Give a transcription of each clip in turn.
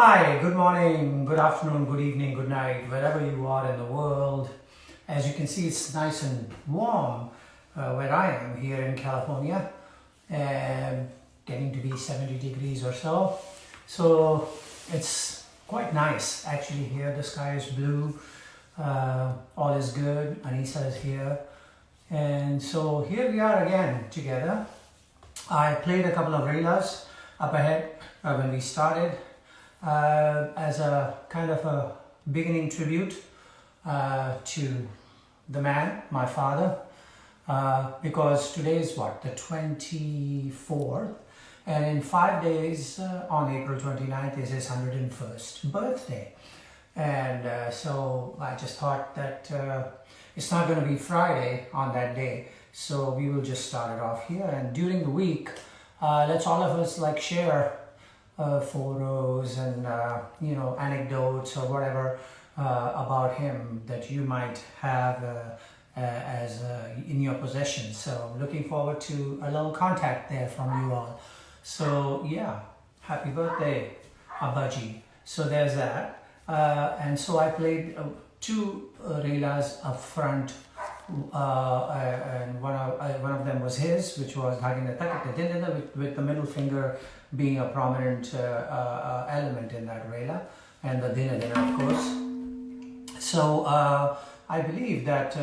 Hi, good morning, good afternoon, good evening, good night, wherever you are in the world. As you can see, it's nice and warm where I am here in California, and getting to be 70 degrees or so. So it's quite nice actually here. The sky is blue, all is good. Anisa is here. And so here we are again together. I played a couple of relas up ahead when we started. As a kind of a beginning tribute to the man, my father, because today is what, the 24th, and in 5 days on April 29th is his 101st birthday. And so I just thought that it's not going to be Friday on that day, so we will just start it off here, and during the week let's all of us like share photos and anecdotes or whatever about him that you might have in your possession. So I'm looking forward to a little contact there from you all. So yeah, happy birthday, Abaji. So there's that. And so I played two relas up front, and one of them was his, which was with the middle finger being a prominent element in that rela, and the dina of course. So I believe that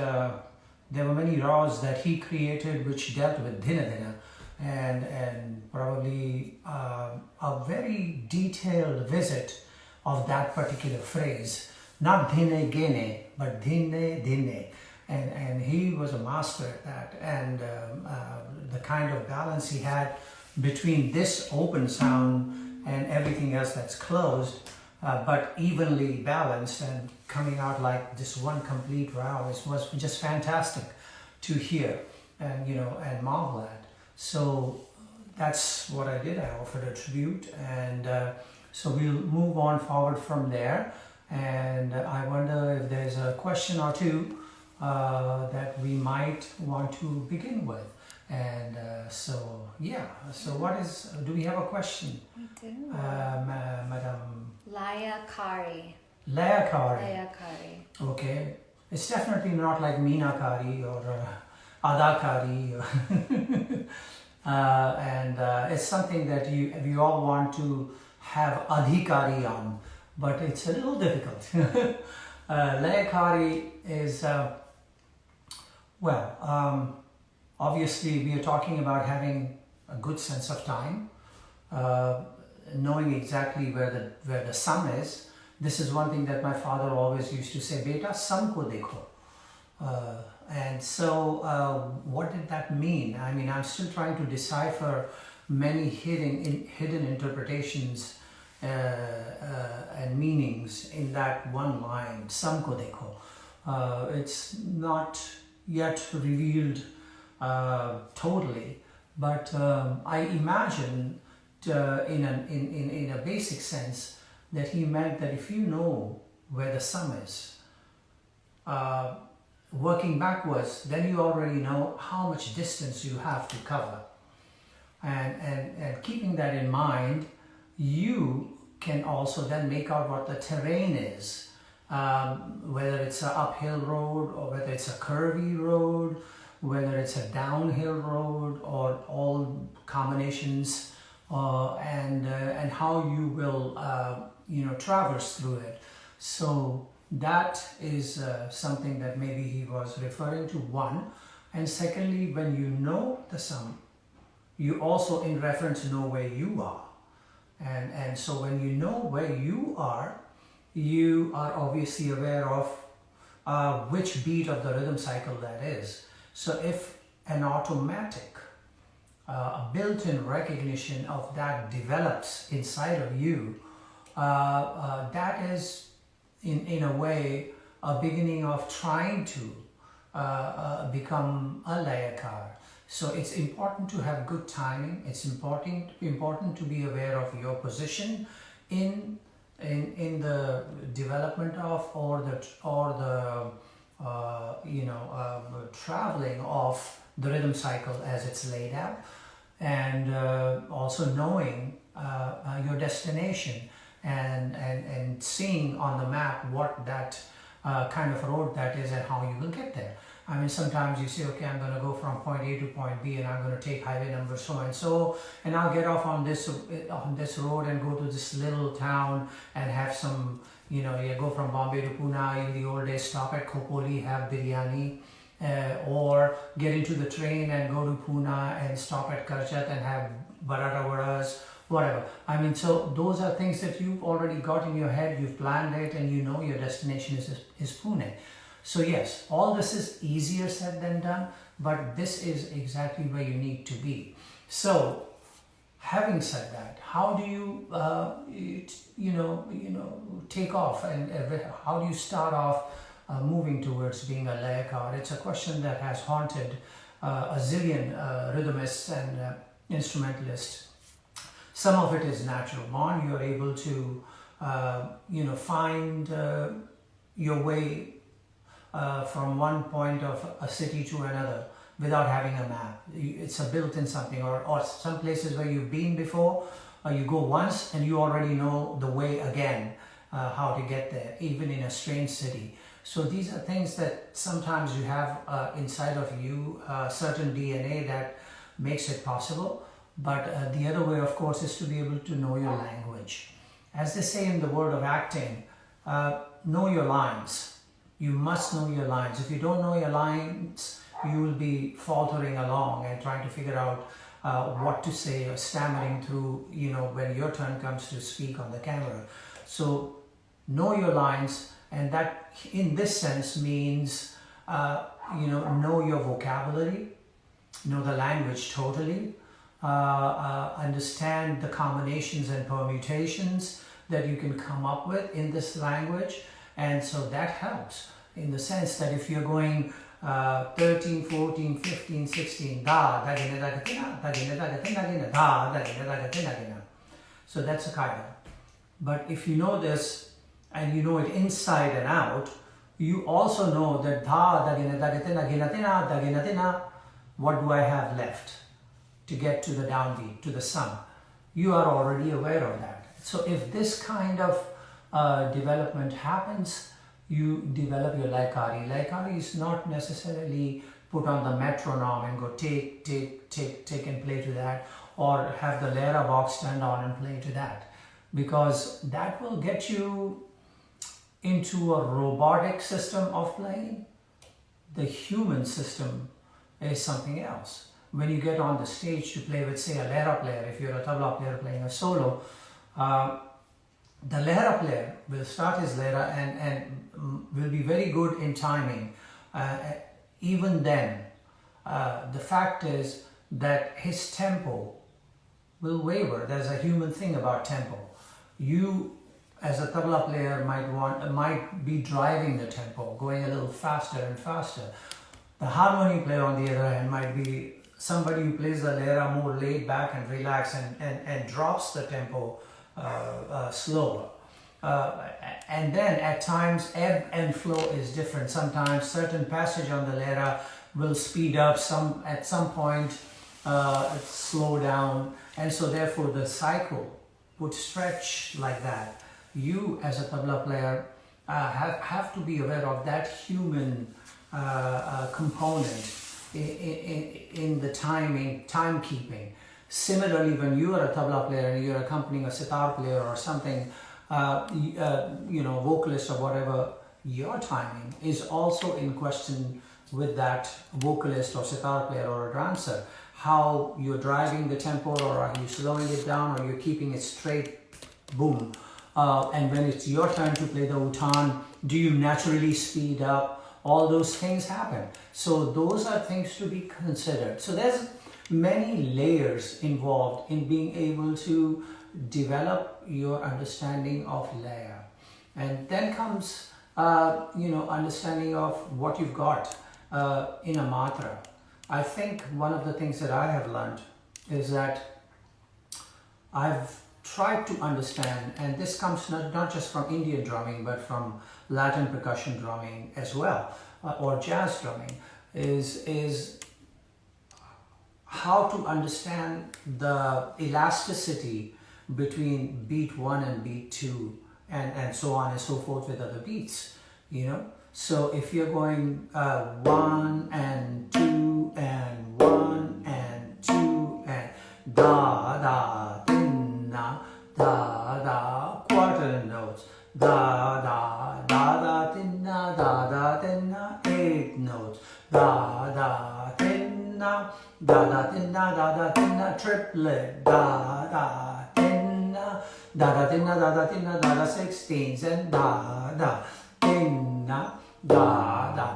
there were many raws that he created which dealt with dina, and probably a very detailed visit of that particular phrase, not dine gene, but dine. And he was a master at that, and the kind of balance he had between this open sound and everything else that's closed, but evenly balanced and coming out like this one complete row was just fantastic to hear and and marvel at. So that's what I did. I offered a tribute, and so we'll move on forward from there. And I wonder if there's a question or two that we might want to begin with. And so yeah, so do we have a question? We do. Madam Laya Kari. Laya Kari. Laya Kari. Okay, it's definitely not like Meena Kari or Ada Kari. And it's something that we all want to have adhikari on, but it's a little difficult. Laya Kari is obviously we are talking about having a good sense of time, knowing exactly where the sun is. This is one thing that my father always used to say, "Beta, sun ko dekho." And so what did that mean? I mean, I'm still trying to decipher many hidden interpretations and meanings in that one line, "Sun ko dekho." It's not yet revealed totally, but I imagine in a basic sense that he meant that if you know where the sun is, working backwards, then you already know how much distance you have to cover, and keeping that in mind, you can also then make out what the terrain is, whether it's an uphill road or whether it's a curvy road, whether it's a downhill road, or all combinations, and how you will traverse through it. So that is something that maybe he was referring to, one. And secondly, when you know the sun, you also in reference know where you are, and so when you know where you are obviously aware of which beat of the rhythm cycle that is. So if an automatic, a built-in recognition of that develops inside of you, that is in a way a beginning of trying to become a layakar. So it's important to have good timing. It's important to be aware of your position in the development of or the traveling of the rhythm cycle as it's laid out, and also knowing your destination and seeing on the map what that kind of road that is and how you will get there. I mean, sometimes you say, okay, I'm going to go from point A to point B and I'm going to take highway number so and so, and I'll get off on this road and go to this little town and have some, you know, you go from Bombay to Pune, in the old days stop at Khopoli, have biryani, or get into the train and go to Pune and stop at Karchat and have barata vadas, whatever. I mean, so those are things that you've already got in your head, you've planned it, and you know your destination is Pune. So yes, all this is easier said than done, but this is exactly where you need to be. So having said that, how do you, take off, and how do you start off moving towards being a layakar? It's a question that has haunted a zillion rhythmists and instrumentalists. Some of it is natural born. You're able to, find your way from one point of a city to another without having a map. It's a built-in something, or some places where you've been before, you go once and you already know the way again, how to get there, even in a strange city. So these are things that sometimes you have inside of you, certain DNA that makes it possible. But the other way, of course, is to be able to know your language. As they say in the world of acting, know your lines. You must know your lines. If you don't know your lines, you will be faltering along and trying to figure out what to say, or stammering through, when your turn comes to speak on the camera. So know your lines, and that in this sense means, know your vocabulary, know the language totally, understand the combinations and permutations that you can come up with in this language. And so that helps in the sense that if you're going 13, 14, 15, 16, da, da, gina, da, gatina, da, gina, da, gatina, gina, da, da, gina, da, gatina, gina. So that's a kaida. But if you know this and you know it inside and out, you also know that da, da, gina, da, gatina, gina, tina, da, gina, tina, what do I have left to get to the downbeat, to the sum? You are already aware of that. So if this kind of development happens, you develop your laikari. Laikari is not necessarily put on the metronome and go take and play to that, or have the lera box turned on and play to that, because that will get you into a robotic system of playing. The human system is something else. When you get on the stage to play with, say, a lera player, if you're a tabla player playing a solo, the lera player will start his lera and will be very good in timing. Even then, the fact is that his tempo will waver. There's a human thing about tempo. You, as a tabla player, might be driving the tempo, going a little faster and faster. The harmony player, on the other hand, might be somebody who plays the lera more laid back and relaxed and drops the tempo slower. And then at times ebb and flow is different. Sometimes certain passage on the lera will speed up, at some point slow down, and so therefore the cycle would stretch like that. You as a tabla player have to be aware of that human component in the timekeeping. Similarly, when you are a tabla player and you're accompanying a sitar player or something, vocalist or whatever, your timing is also in question with that vocalist or sitar player or a dancer. How you're driving the tempo, or are you slowing it down, or you're keeping it straight, boom. And when it's your turn to play the utan, do you naturally speed up? All those things happen. So those are things to be considered. So there's many layers involved in being able to develop your understanding of laya. And then comes, understanding of what you've got in a matra. I think one of the things that I have learned is that I've tried to understand, and this comes not just from Indian drumming, but from Latin percussion drumming as well, or jazz drumming, is how to understand the elasticity between beat 1 and beat 2, and so on and so forth with other beats, you know. So if you're going 1 and 2 and 1 and 2 and da da din na da da, quarter notes, da da da da din na 8 notes, da da din na da da triplet, da da din na da da 16s, and da da din na da da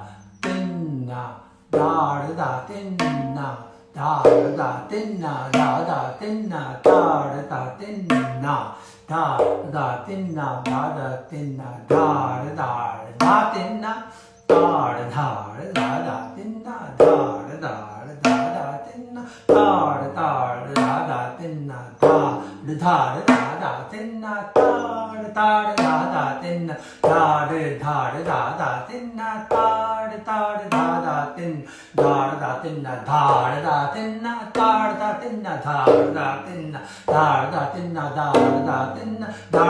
din na da da din na da da din na da da din na da da din na da da din na da da din na da da da din na da da da din na da da da din na da da da din na da da da din na da da da din na da da din na da da din da din na da din na da din na da din na da din na da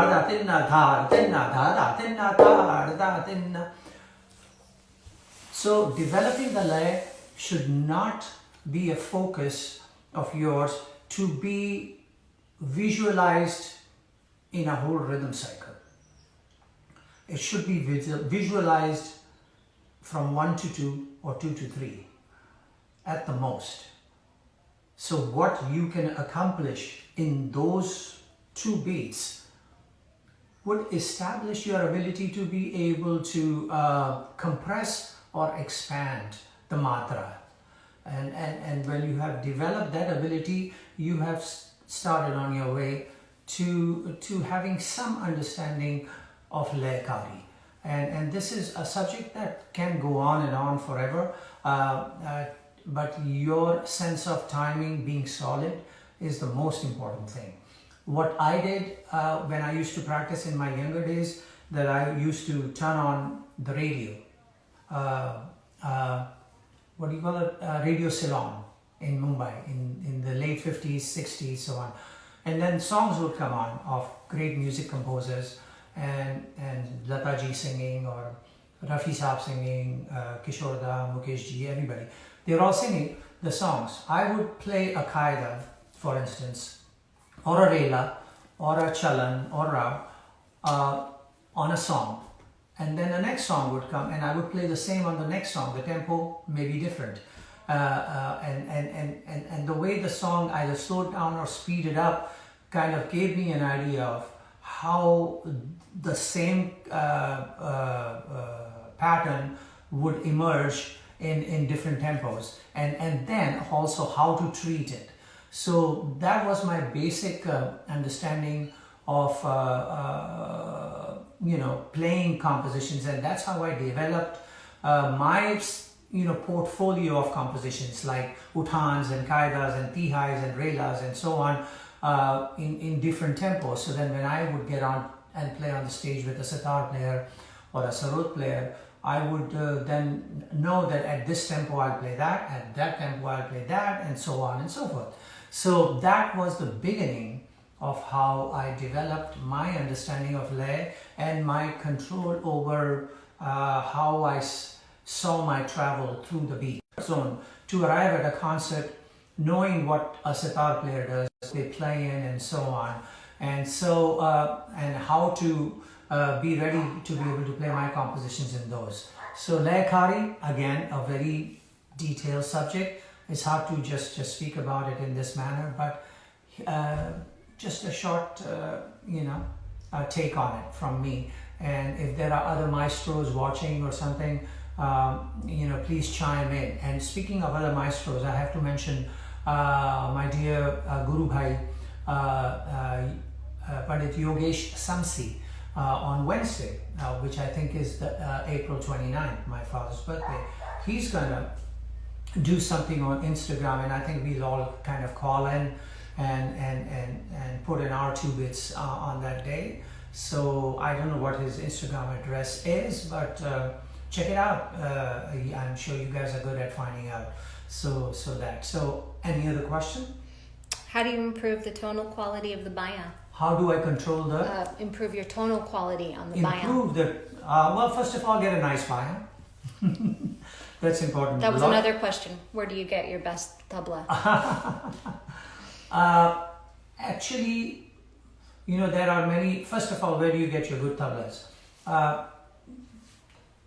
da din na da din na da din na da din na da din na. So developing the lay should not be a focus of yours to be visualized in a whole rhythm cycle. It should be visualized from 1 to 2 or 2 to 3 at the most. So what you can accomplish in those 2 beats would establish your ability to be able to compress or expand the matra. And when you have developed that ability, you have started on your way to having some understanding of Laykari. And this is a subject that can go on and on forever, but your sense of timing being solid is the most important thing. What I did when I used to practice in my younger days, that I used to turn on the radio, what do you call it, Radio Ceylon in Mumbai in the late 50s, 60s, so on. And then songs would come on of great music composers, and Lata ji singing, or Rafi Saab singing, Kishore Da, Mukesh ji, everybody. They were all singing the songs. I would play a qaida, for instance, or a rela, or a chalan, or a on a song. And then the next song would come, and I would play the same on the next song. The tempo may be different. And the way the song either slowed down or speeded up kind of gave me an idea of how the same pattern would emerge in different tempos, and then also how to treat it. So that was my basic understanding of playing compositions, and that's how I developed my portfolio of compositions like uthans and qaidas and tihais and relas and so on in different tempos. So then when I would get on and play on the stage with a sitar player or a sarod player, I would then know that at this tempo I'll play that, at that tempo I'll play that, and so on and so forth. So that was the beginning of how I developed my understanding of lay and my control over how I saw my travel through the beat zone to arrive at a concert, knowing what a sitar player does, they play in, and so on, and so and how to be ready to be able to play my compositions in those. So Laykari, again, a very detailed subject. It's hard to just speak about it in this manner, but just a short take on it from me. And if there are other maestros watching or something, please chime in. And speaking of other maestros, I have to mention my dear Guru Bhai Pandit Yogesh Samsi on Wednesday, which I think is April 29th, my father's birthday. He's gonna do something on Instagram, and I think we'll all kind of call in and put in our 2 bits on that day. So I don't know what his Instagram address is, but check it out. I'm sure you guys are good at finding out. So any other question? How do you improve the tonal quality of the baya? How do I control the... Improve your tonal quality on the bayam. Improve the... well, first of all, get a nice bayam. That's important. That was another question. Where do you get your best tabla? Actually, there are many... First of all, where do you get your good tablas?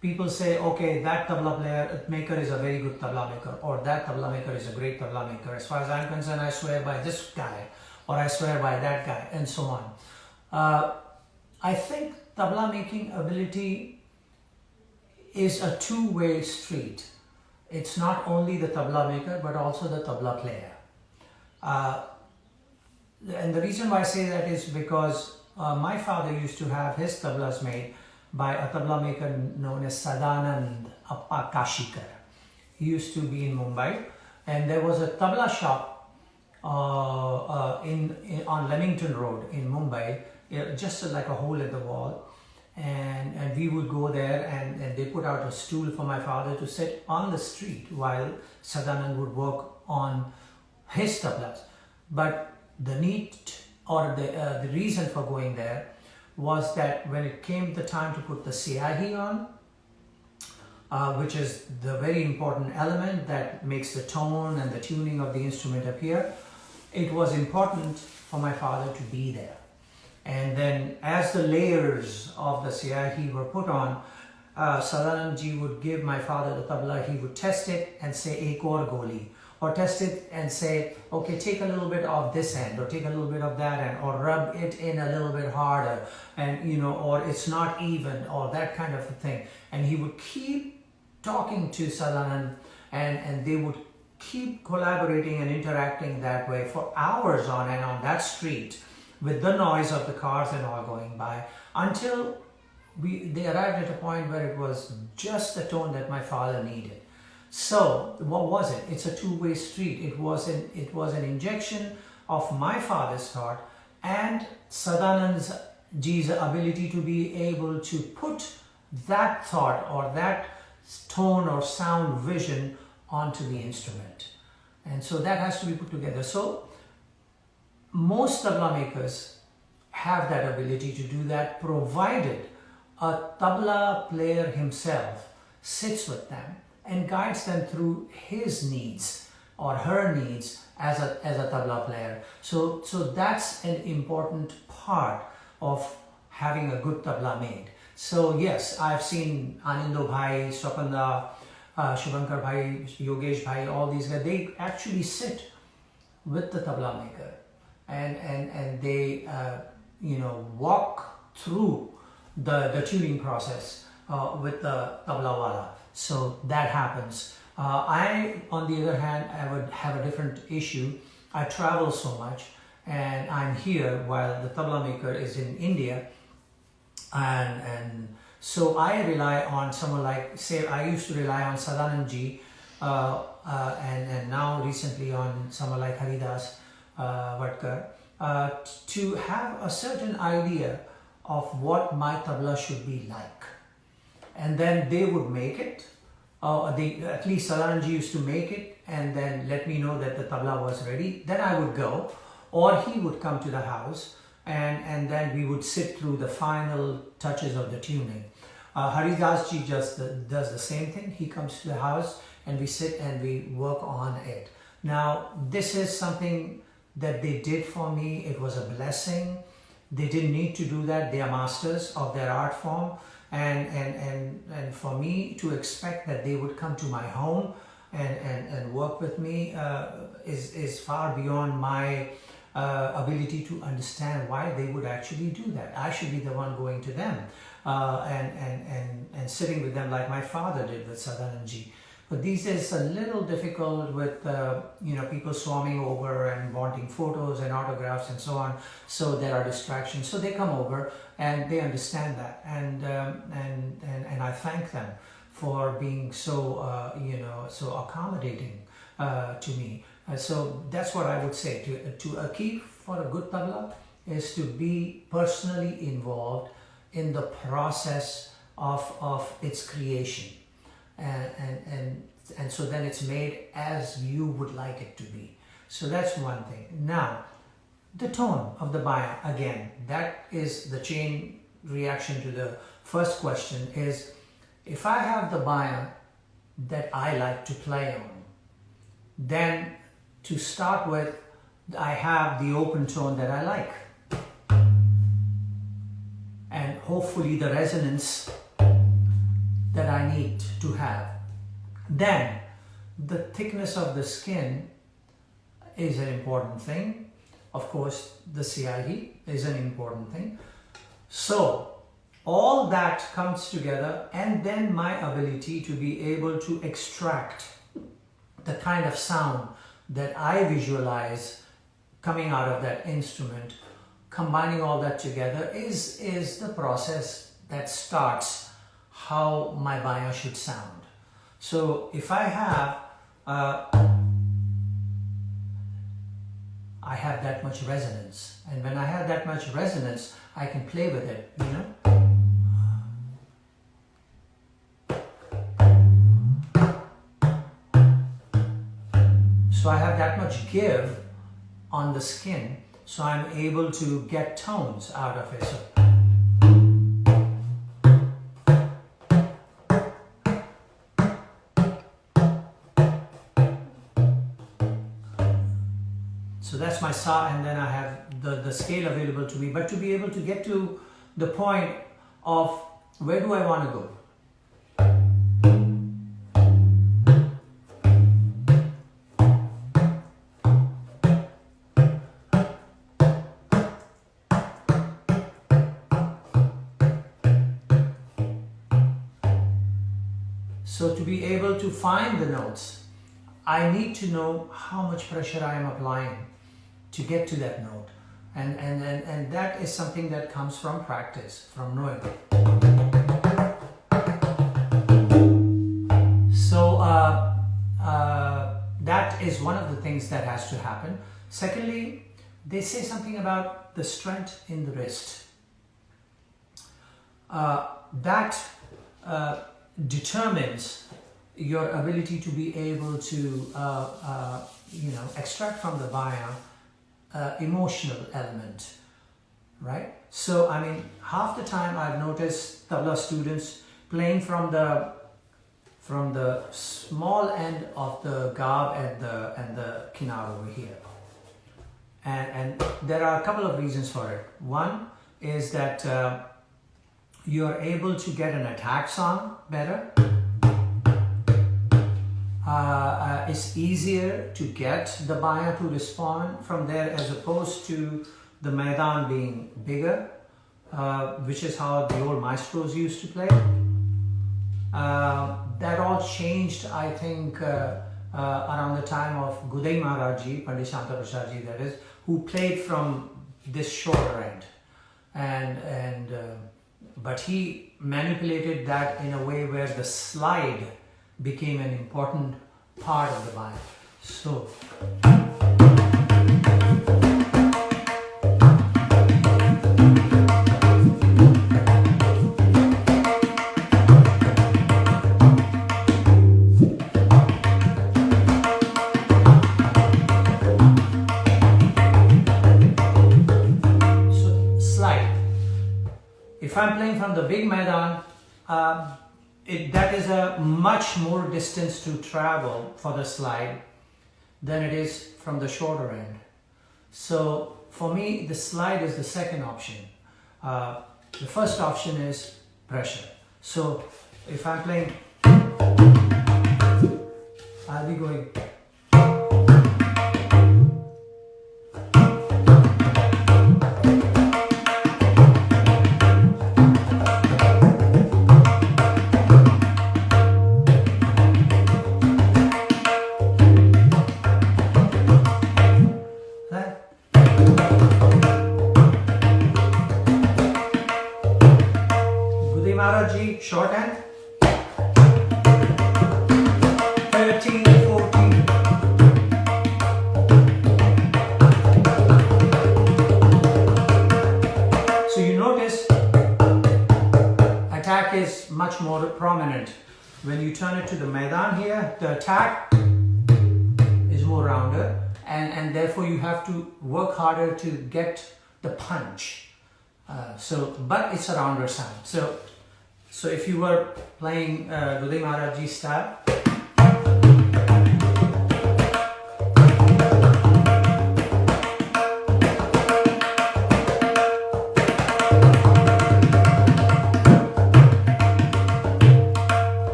People say, okay, that tabla maker is a very good tabla maker, or that tabla maker is a great tabla maker. As far as I'm concerned, I swear by this guy, or I swear by that guy, and so on. I think tabla making ability is a two-way street. It's not only the tabla maker, but also the tabla player. And the reason why I say that is because my father used to have his tablas made by a tabla maker known as Sadanand Appa Kashikar. He used to be in Mumbai, and there was a tabla shop on Leamington Road in Mumbai, just like a hole in the wall, and we would go there, and they put out a stool for my father to sit on the street while Sadanand would work on his tablas. But the need or the reason for going there was that when it came the time to put the siyahi on, which is the very important element that makes the tone and the tuning of the instrument appear, it was important for my father to be there. And then as the layers of the siyahi were put on, Sadanand ji would give my father the tabla, he would test it and say, ek aur goli. Or test it and say, okay, take a little bit of this end, or take a little bit of that end, or rub it in a little bit harder, and or it's not even, or that kind of a thing. And he would keep talking to Sadanand, and they would keep collaborating and interacting that way for hours on end on that street, with the noise of the cars and all going by, until they arrived at a point where it was just the tone that my father needed. So what was it? It's a two-way street. It was an injection of my father's thought and Sadanand ji's ability to be able to put that thought or that tone or sound vision onto the instrument. And so that has to be put together. So most tabla makers have that ability to do that, provided a tabla player himself sits with them and guides them through his needs or her needs as a tabla player. So that's an important part of having a good tabla made. So yes, I've seen Anindo Bhai, Swapanda, Shubhankar Bhai, Yogesh Bhai, all these guys, they actually sit with the tabla maker and they walk through the tuning process with the tabla wala. So that happens. I, on the other hand, I would have a different issue. I travel so much and I'm here while the tabla maker is in India, and so I rely on someone like, say, I used to rely on Sadanand ji and now recently on someone like Haridas Vatkar to have a certain idea of what my tabla should be like. And then they would make it, at least Sadanand ji used to make it and then let me know that the tabla was ready. Then I would go, or he would come to the house and then we would sit through the final touches of the tuning. Haridas ji just does the same thing. He comes to the house and we sit and we work on it. Now this is something that they did for me. It was a blessing. They didn't need to do that. They are masters of their art form. And for me to expect that they would come to my home and work with me is far beyond my ability to understand why they would actually do that. I should be the one going to them and sitting with them like my father did with Sadanand ji. But these days it's a little difficult with people swarming over and wanting photos and autographs and so on. So there are distractions. So they come over and they understand that, and I thank them for being so so accommodating to me. So that's what I would say to a key for a good tabla is to be personally involved in the process of its creation. And so then it's made as you would like it to be. So that's one thing. Now, the tone of the baya. Again, that is the chain reaction to the first question is, if I have the baya that I like to play on, then to start with, I have the open tone that I like. And hopefully the resonance that I need to have. Then the thickness of the skin is an important thing. Of course, the CIE is an important thing. So all that comes together, and then my ability to be able to extract the kind of sound that I visualize coming out of that instrument, combining all that together is the process that starts how my baya should sound. So if I have that much resonance, and when I have that much resonance, I can play with it, you know. So I have that much give on the skin, so I'm able to get tones out of it. So that's my sa, and then I have the scale available to me. But to be able to get to the point of where do I want to go? So to be able to find the notes, I need to know how much pressure I am applying to get to that note. And that is something that comes from practice, from knowing. So that is one of the things that has to happen. Secondly, they say something about the strength in the wrist. That determines your ability to be able to extract from the baya emotional element, right? So I mean, half the time I've noticed tabla students playing from the small end of the gab and the kinar over here, and there are a couple of reasons for it. One is that you're able to get an attack sound better. It's easier to get the baya to respond from there, as opposed to the maidan being bigger, which is how the old maestros used to play. That all changed, I think, around the time of Gudai Maharaji, Pandit Shanta Prasad ji, that is, who played from this shorter end, but he manipulated that in a way where the slide became an important part of the baya. So slide. If I'm playing from the big maidan, that is a much more distance to travel for the slide than it is from the shorter end. So for me, the slide is the second option. The first option is pressure. So if I'm playing, I'll be going. Short hand, 13, 14. So you notice attack is much more prominent. When you turn it to the maidan here, the attack is more rounder, and therefore you have to work harder to get the punch. But it's a rounder sound. So if you were playing Gudai Maharaj Ji style,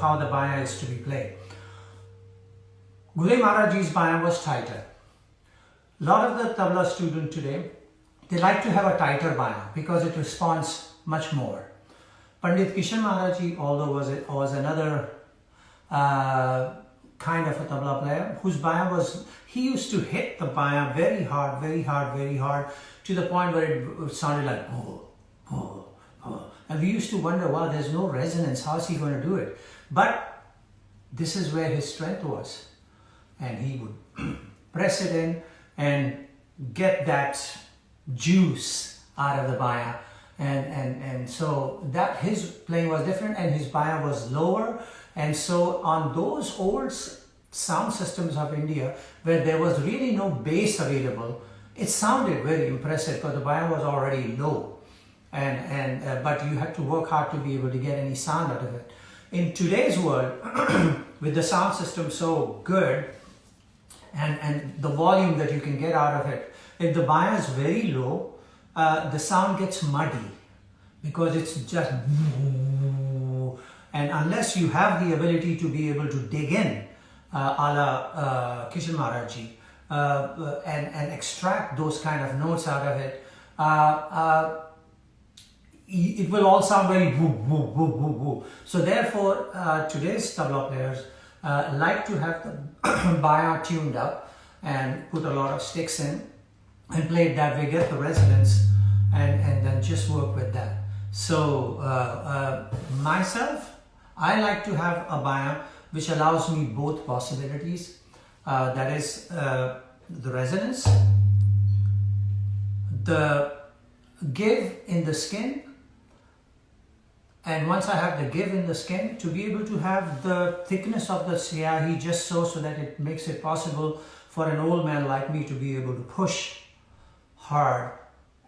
how the baya is to be played. Gudai Maharaj Ji's baya was tighter. A lot of the tabla students today, they like to have a tighter baya because it responds much more. Pandit Kishan Maharaj Ji, although was another kind of a tabla player, whose baya was, he used to hit the baya very hard, to the point where it sounded like oh, oh, oh. And we used to wonder, wow, there's no resonance, how is he going to do it? But this is where his strength was. And he would press it in and get that juice out of the baya. And so that his playing was different and his baya was lower. And so on those old sound systems of India, where there was really no bass available, it sounded very impressive because the baya was already low. But you had to work hard to be able to get any sound out of it. In today's world, with the sound system so good and the volume that you can get out of it, if the baya is very low, the sound gets muddy because it's just, and unless you have the ability to be able to dig in, a la Kishan Maharaj Ji, and extract those kind of notes out of it, it will all sound very woo, woo, woo, woo, woo. So therefore, today's tabla players like to have the baya tuned up and put a lot of sticks in and play it that way, get the resonance, and then just work with that. So myself, I like to have a baya which allows me both possibilities. That is the resonance, the give in the skin, and once I have the give in the skin, to be able to have the thickness of the siyahi just so that it makes it possible for an old man like me to be able to push hard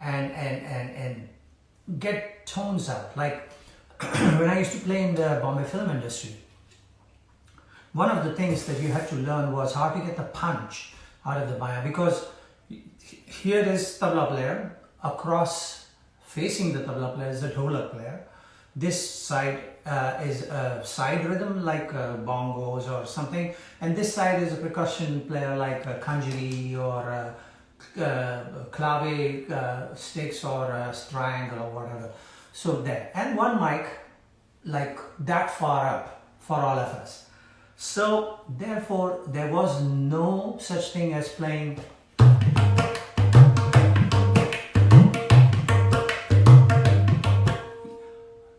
and get tones out. Like when I used to play in the Bombay film industry, one of the things that you had to learn was how to get the punch out of the baya, because here is tabla player, across facing the tabla player is the dholak player. This side is a side rhythm like bongos or something, and this side is a percussion player like a kanjari or clave sticks or a triangle or whatever. So there, and one mic like that far up for all of us. So therefore there was no such thing as playing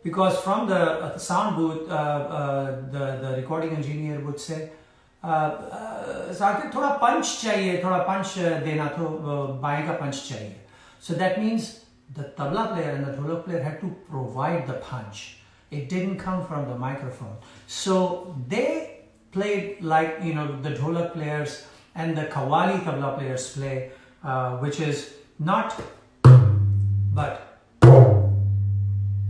because from the sound booth the recording engineer would say, Zakir, thoda punch chahiye, thoda punch dena, to baएं ka punch chahiye. So that means the tabla player and the dholak player had to provide the punch. It didn't come from the microphone. So they played like, you know, the dholak players and the qawwali tabla players play, which is not but.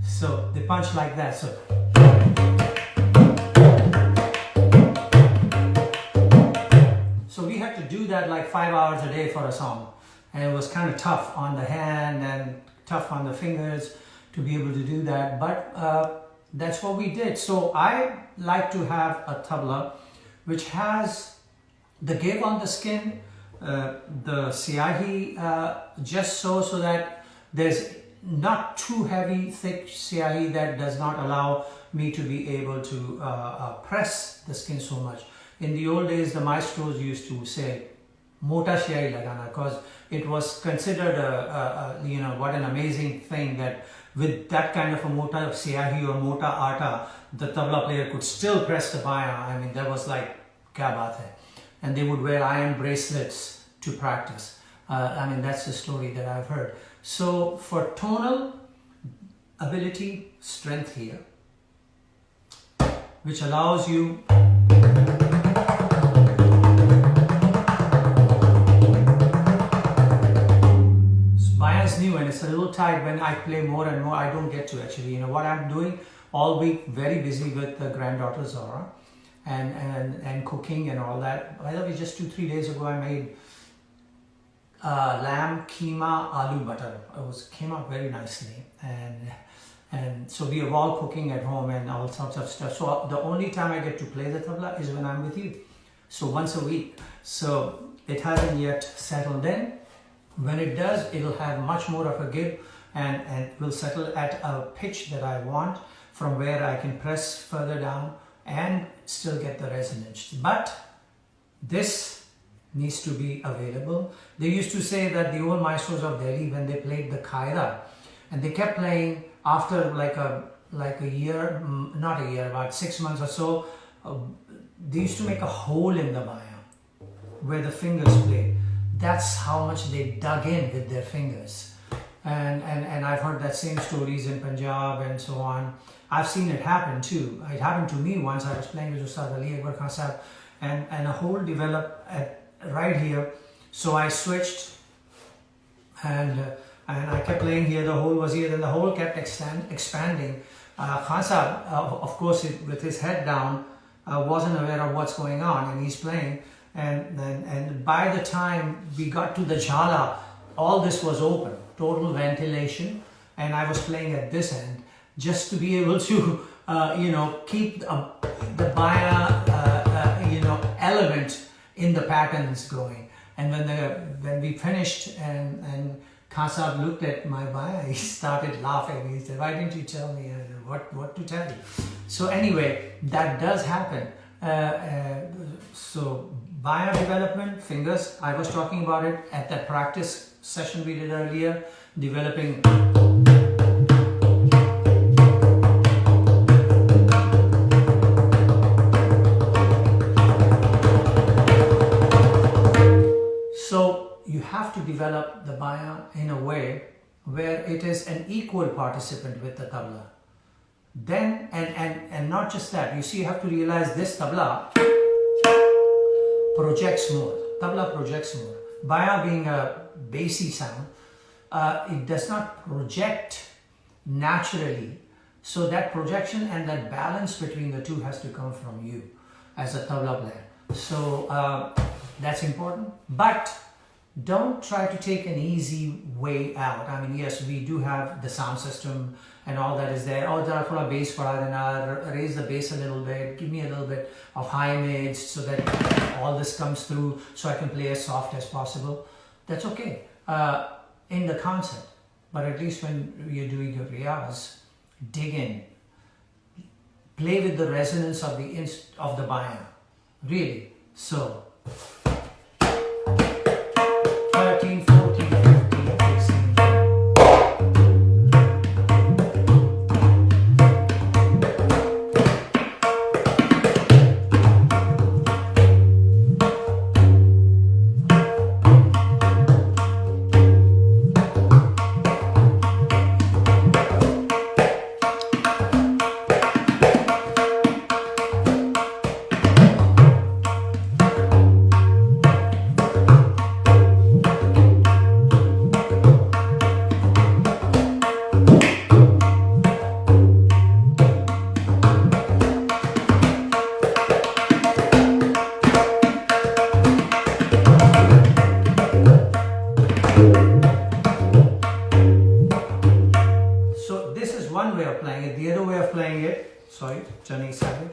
So they punch like that. So we had to do that like 5 hours a day for a song. And it was kind of tough on the hand and tough on the fingers to be able to do that. But that's what we did. So I like to have a tabla which has the give on the skin, the siyahi, just so that there's not too heavy, thick siyahi that does not allow me to be able to press the skin so much. In the old days, the maestros used to say, "Mota siyahi lagana," because it was considered what an amazing thing that with that kind of a mota siyahi or mota atta, the tabla player could still press the baya. I mean, that was like, kya baat hai. And they would wear iron bracelets to practice. I mean, that's the story that I've heard. So for tonal ability, strength here, which allows you baya is new and it's a little tight. When I play more and more, I don't get to actually, what I'm doing all week, very busy with the granddaughter Zora and cooking and all that. By the way, just 2-3 days ago, I made lamb keema aloo butter. Came out very nicely, and so we are all cooking at home and all sorts of stuff. So the only time I get to play the tabla is when I'm with you. So once a week. So it hasn't yet settled in. When it does, it'll have much more of a give and will settle at a pitch that I want, from where I can press further down and still get the resonance. But this needs to be available. They used to say that the old maestros of Delhi, when they played the kaira, and they kept playing after like a year, not a year, about 6 months or so, they used to make a hole in the baya where the fingers play. That's how much they dug in with their fingers. And I've heard that same stories in Punjab and so on. I've seen it happen too. It happened to me once. I was playing with Ustad Ali Akbar Khan Sahab, and a hole developed right here. So I switched and I kept playing here. The hole was here, then the hole kept expanding. Khan Sahab, of course, with his head down, wasn't aware of what's going on, and he's playing. And by the time we got to the jhala, all this was open, total ventilation, and I was playing at this end just to be able to, keep the baya, element in the patterns going. And when we finished and Khan Sahab looked at my baya, he started laughing. He said, "Why didn't you tell me what to tell you?" So anyway, that does happen. So baya development, fingers, I was talking about it at that practice session we did earlier, developing you have to develop the baya in a way where it is an equal participant with the tabla. Then, and not just that, you see, you have to realize this tabla projects more. Tabla projects more. Baya being a bassy sound, it does not project naturally. So that projection and that balance between the two has to come from you as a tabla player. So that's important. But don't try to take an easy way out. I mean, yes, we do have the sound system and all that is there. Oh, there are bass, then I'll raise the bass a little bit, give me a little bit of high mids so that all this comes through so I can play as soft as possible. That's okay in the concept. But at least when you're doing your riyaz, dig in. Play with the resonance of the baya. Really. So 13, 14, 15, 16. of playing it. The other way of playing it, sorry, turning side.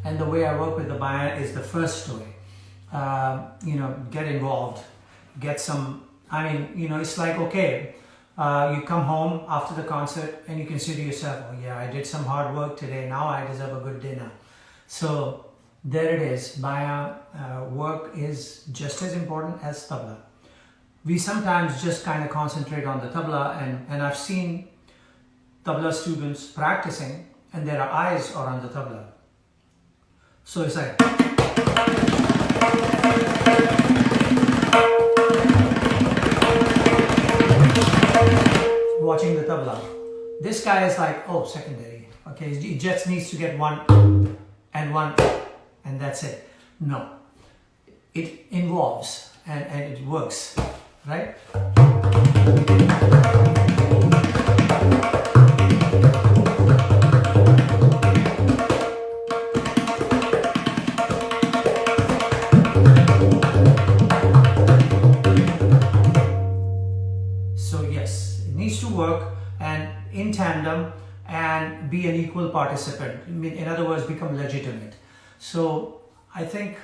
And the way I work with the bayan is the first way. Get involved, get some, it's like, okay, you come home after the concert and you can say to yourself, oh yeah, I did some hard work today, now I deserve a good dinner. So there it is, bayan work is just as important as tabla. We sometimes just kind of concentrate on the tabla, and I've seen tabla students practicing and their eyes are on the tabla. So it's like watching the tabla. This guy is like, oh, secondary. Okay, he just needs to get one, and that's it. No, it involves and it works, right? Work and in tandem and be an equal participant. In other words, become legitimate. So I think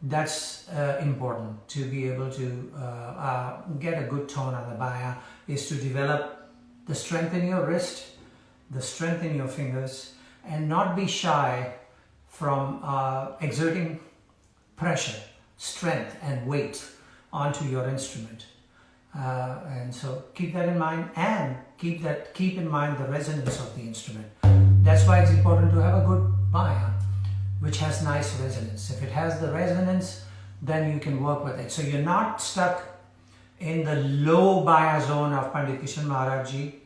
that's important, to be able to get a good tone on the bayan, is to develop the strength in your wrist, the strength in your fingers, and not be shy from exerting pressure, strength and weight onto your instrument. And so keep that in mind, and keep in mind the resonance of the instrument. That's why it's important to have a good bayan which has nice resonance. If it has the resonance, then you can work with it. So you're not stuck in the low bayan zone of Pandit Kishan Maharaj Ji,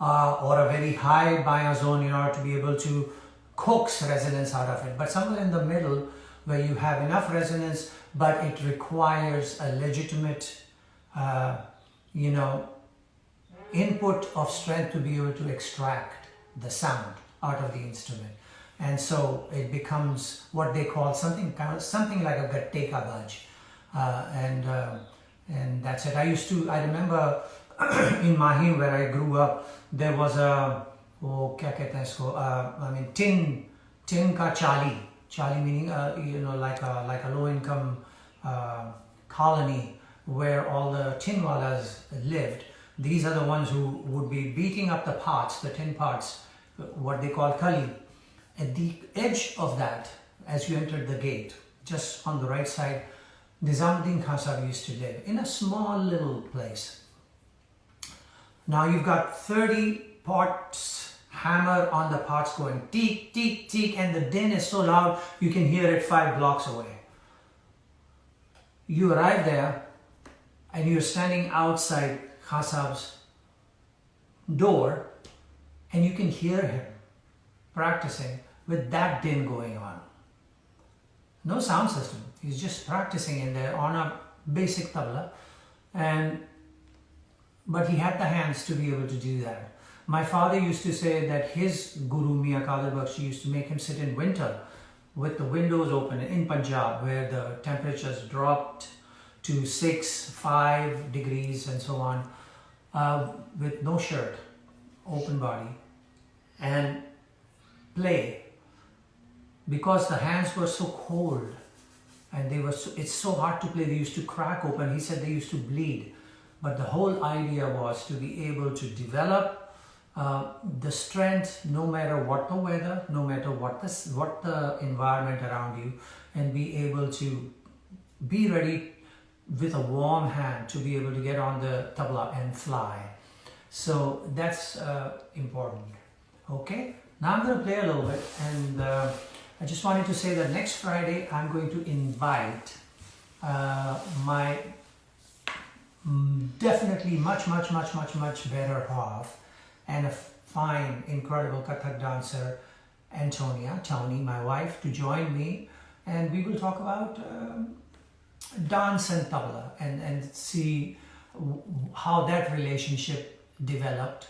or a very high bayan zone in order to be able to coax resonance out of it, but somewhere in the middle where you have enough resonance, but it requires a legitimate input of strength to be able to extract the sound out of the instrument. And so it becomes what they call something like a gatte ka baj, and that's it. I remember in Mahim, where I grew up, there was a tin ka chali meaning like a low income colony where all the tin walas lived. These are the ones who would be beating up the pots, the tin pots, what they call kali. At the edge of that, as you entered the gate, just on the right side, Nizamuddin Khan Sahib used to live in a small little place. Now you've got 30 pots, hammer on the pots going teek, teek, teek, and the din is so loud you can hear it 5 blocks away. You arrive there and you're standing outside Khan Sahib's door, and you can hear him practicing with that din going on. No sound system. He's just practicing in there on a basic tabla, but he had the hands to be able to do that. My father used to say that his Guru Mian Qadir Bakhsh used to make him sit in winter with the windows open in Punjab, where the temperatures dropped to 6-5 degrees and so on, with no shirt, open body, and play, because the hands were so cold and it's so hard to play. They used to crack open. He said they used to bleed, but the whole idea was to be able to develop the strength no matter what the weather, no matter what the environment around you, and be able to be ready with a warm hand to be able to get on the tabla and fly. So that's important. Okay, now I'm going to play a little bit, and I just wanted to say that next Friday I'm going to invite my definitely much better half and a fine, incredible Kathak dancer, Tony, my wife, to join me and we will talk about dance and tabla, and see how that relationship developed,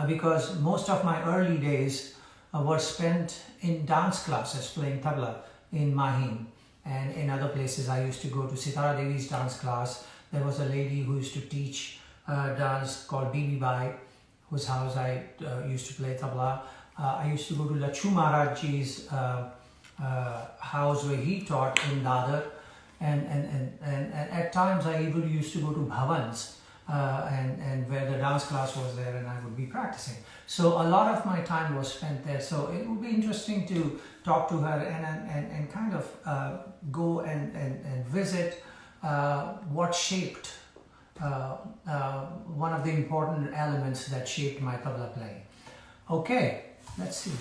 because most of my early days were spent in dance classes playing tabla in Mahim, and in other places. I used to go to Sitara Devi's dance class. There was a lady who used to teach dance called Bibi Bai, whose house I used to play tabla. I used to go to Lachu Maharaj Ji's house where he taught in Dadar, and at times I even used to go to Bhavans and where the dance class was there, and I would be practicing. So a lot of my time was spent there. So it would be interesting to talk to her and kind of go and visit what shaped one of the important elements that shaped my tabla playing. Okay, let's see.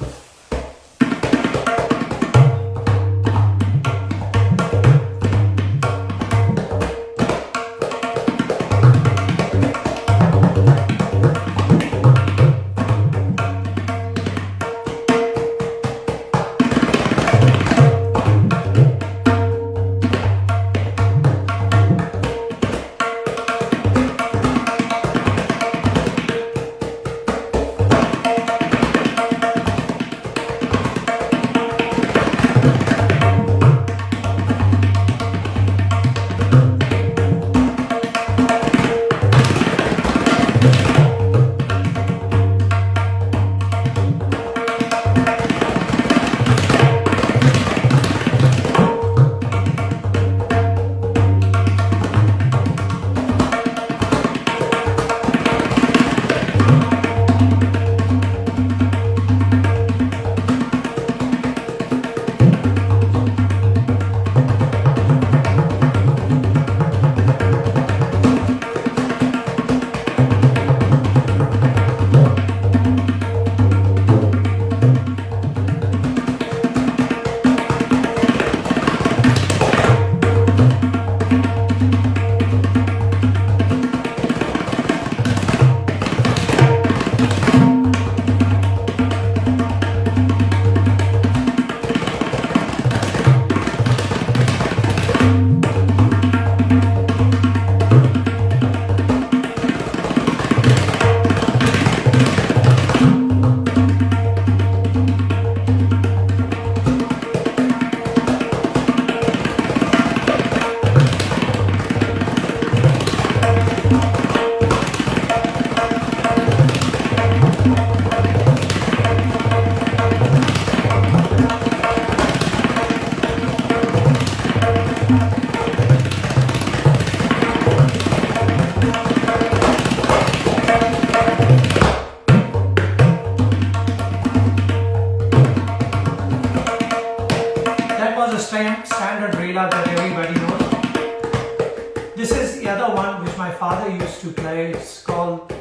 Standard rela that everybody knows. This is the other one which my father used to play. It's called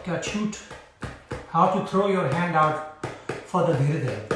Kachut, how to throw your hand out for the dhirde.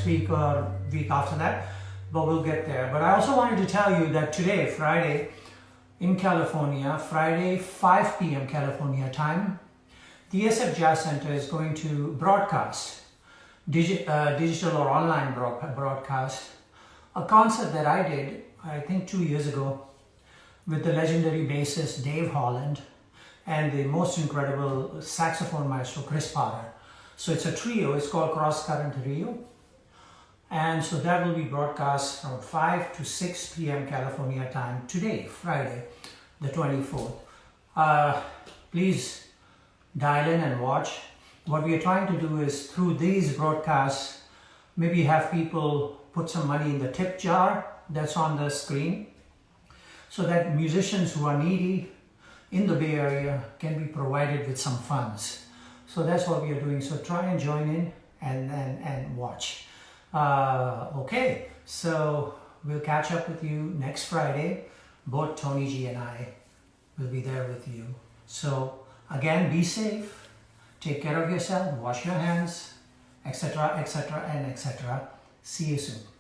Week or week after that, but we'll get there. But I also wanted to tell you that today, Friday, in California, Friday 5 p.m. California time, the SF Jazz Center is going to broadcast, digital or online broadcast, a concert that I did, I think 2 years ago, with the legendary bassist Dave Holland and the most incredible saxophone maestro Chris Potter. So it's a trio, it's called Cross Current Rio. And so that will be broadcast from 5 to 6 p.m. California time today, Friday, the 24th. Please dial in and watch. What we are trying to do is through these broadcasts, maybe have people put some money in the tip jar that's on the screen so that musicians who are needy in the Bay Area can be provided with some funds. So that's what we are doing. So try and join in and watch. Okay, so we'll catch up with you next Friday. Both Tony G and I will be there with you. So again, be safe, take care of yourself, wash your hands, etc., etc., and etc. See you soon.